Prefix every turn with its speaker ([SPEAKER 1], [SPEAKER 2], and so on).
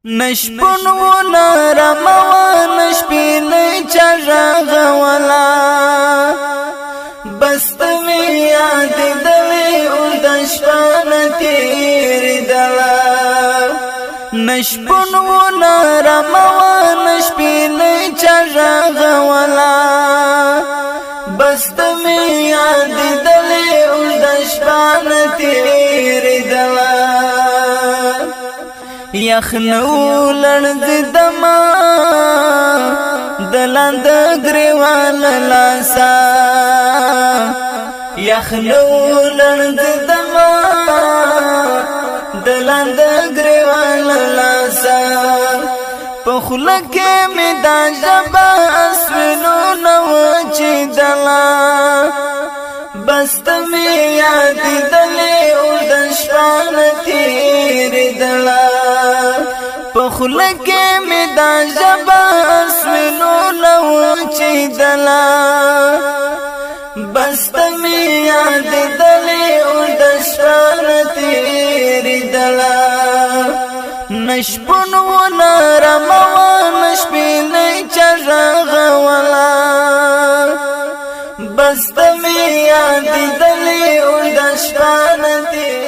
[SPEAKER 1] نشپن و نرموا نشپین چراغ ولا بست می یاد دلی او دشپان تیر دلا نشپن و نرموا نشپین چراغ ولا بست می یاد دلی او دشپان تیر دلا یخنو لړز دما دلاند گریوان لاسا یخنو لړز دما دلاند گریوان لاسا پخلک می دا جبا اسونو نو چی دلا بست می یاد دلی او دشپان تیر دلا پخلک می دا جبا اسونو نو چی دلا بست می یاد دلی او دشپان تیر دلا نشپن و نرموا نشپین چراغ ولا بست می یاد دلی او دشپان تیر